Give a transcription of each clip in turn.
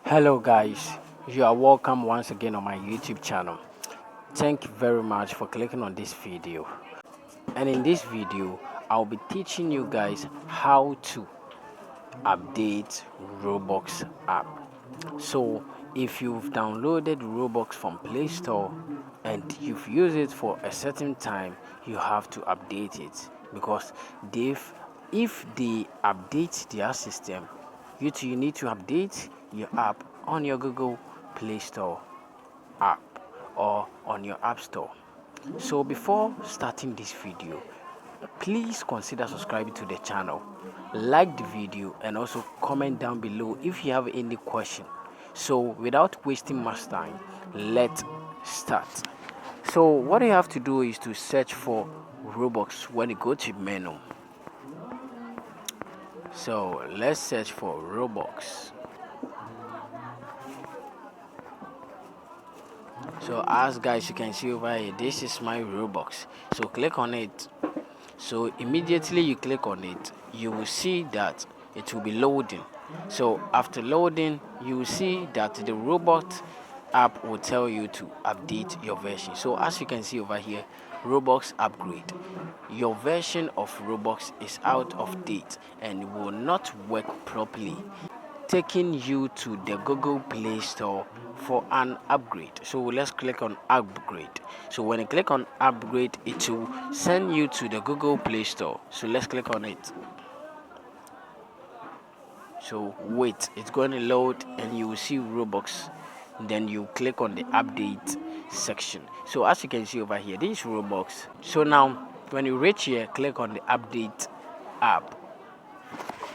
Hello guys, you are welcome once again on my YouTube channel. Thank you very much for clicking on this video. And in this video, I'll be teaching you guys how to update Roblox app. So if you've downloaded Roblox from Play Store and you've used it for a certain time, you have to update it because if they update their system, you need to update your app on your Google Play Store app or on your App Store. So before starting this video, please consider subscribing to the channel, like the video, and also comment down below if you have any question. So without wasting much time, let's start. So what you have to do is to search for Roblox when you go to menu. So let's search for Roblox. So as guys you can see over here, this is my Roblox. So click on it. So immediately you click on it, you will see that it will be loading. So after loading, you will see that the Roblox app will tell you to update your version. So as you can see over here, Roblox upgrade. Your version of Roblox is out of date and will not work properly, taking you to the Google Play Store for an upgrade. So let's click on upgrade. So when you click on upgrade, it will send you to the Google Play Store. So let's click on it. So wait, it's going to load and you will see Roblox. Then you click on the update section. So as you can see over here, this is Roblox. So now when you reach here, click on the update app.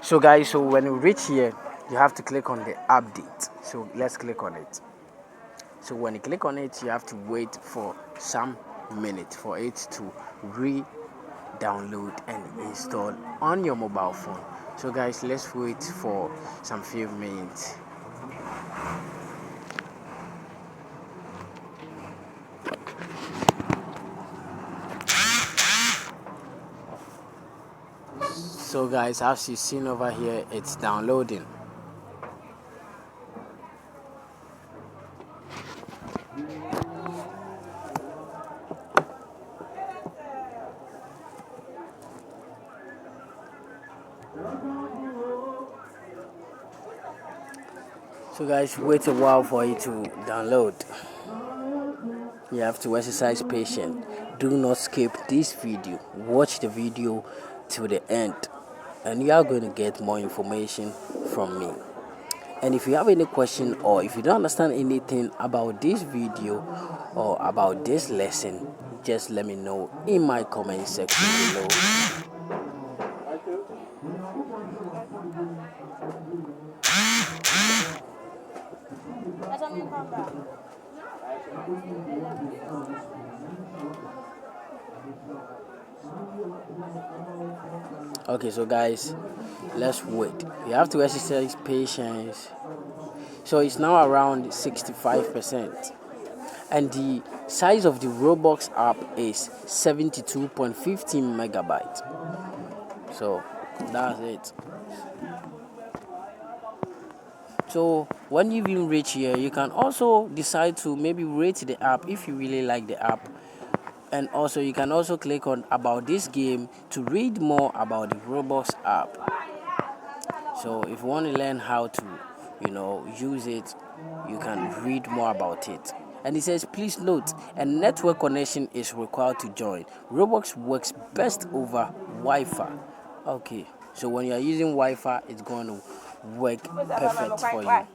So guys, so when you reach here, you have to click on the update. So let's click on it. So when you click on it, you have to wait for some minutes for it to re-download and install on your mobile phone. So guys, let's wait for some few minutes. So guys, as you've seen over here, it's downloading. So guys, wait a while for it to download. You have to exercise patience. Do not skip this video. Watch the video to the end and you are going to get more information from me. And if you have any question or if you don't understand anything about this video or about this lesson, just let me know in my comment section below. Okay, so guys, let's wait. You have to exercise patience. So it's now around 65%. And the size of the Roblox app is 72.15 megabytes. So that's it. So when you even reach here, you can also decide to maybe rate the app if you really like the app. And also you can also click on about this game to read more about the Roblox app. So if you want to learn how to use it, you can read more about it. And it says, please note, a network connection is required to join. Roblox works best over Wi-Fi. Okay, so when you are using Wi-Fi, it's going to work perfect for you.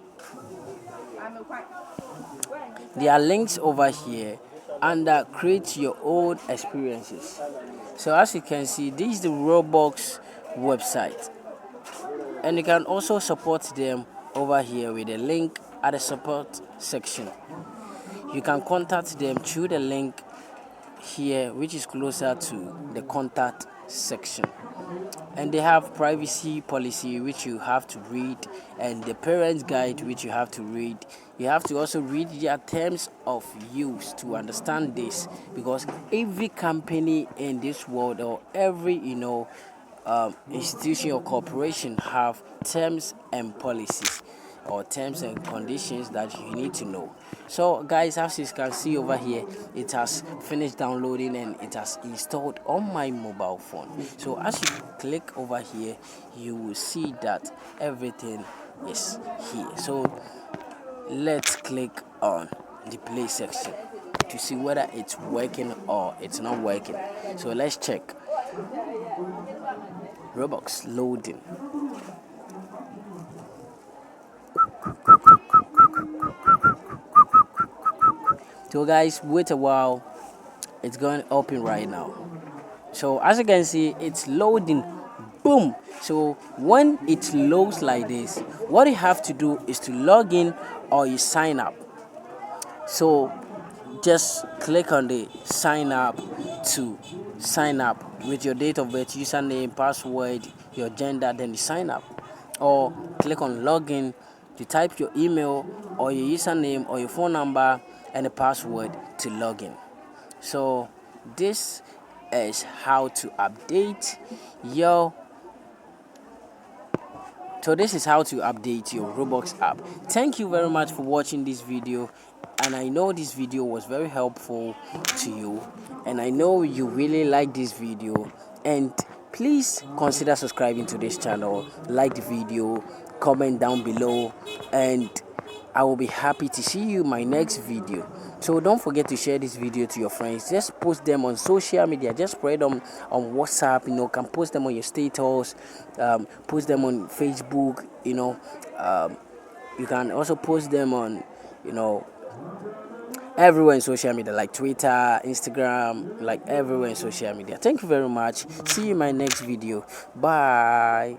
There are links over here under create your own experiences. So as you can see, this is the Roblox website. And you can also support them over here with a link at the support section. You can contact them through the link here, which is closer to the contact section. And they have privacy policy, which you have to read, and the parents guide, which you have to read. You have to also read their terms of use to understand this, because every company in this world or every institution or corporation have terms and policies. or terms and conditions that you need to know. So guys, as you can see over here, it has finished downloading and it has installed on my mobile phone. So as you click over here, you will see that everything is here. So let's click on the play section to see whether it's working or it's not working. So let's check. Roblox loading. So guys, wait a while, it's going to open right now. So as you can see, it's loading. Boom. So when it loads like this, what you have to do is to log in or you sign up. So just click on the sign up to sign up with your date of birth, username, password, your gender, then you sign up. Or click on login to type your email or your username or your phone number and a password to login. So this is how to update your this is how to update your Roblox app. Thank you very much for watching this video, and I know this video was very helpful to you, and I know you really like this video. And please consider subscribing to this channel, like the video, comment down below, and I will be happy to see you in my next video. So don't forget to share this video to your friends. Just post them on social media. Just spread them on WhatsApp. Can post them on your status. Post them on Facebook. You can also post them on everywhere in social media, like Twitter, Instagram, like everywhere in social media. Thank you very much. See you in my next video. Bye.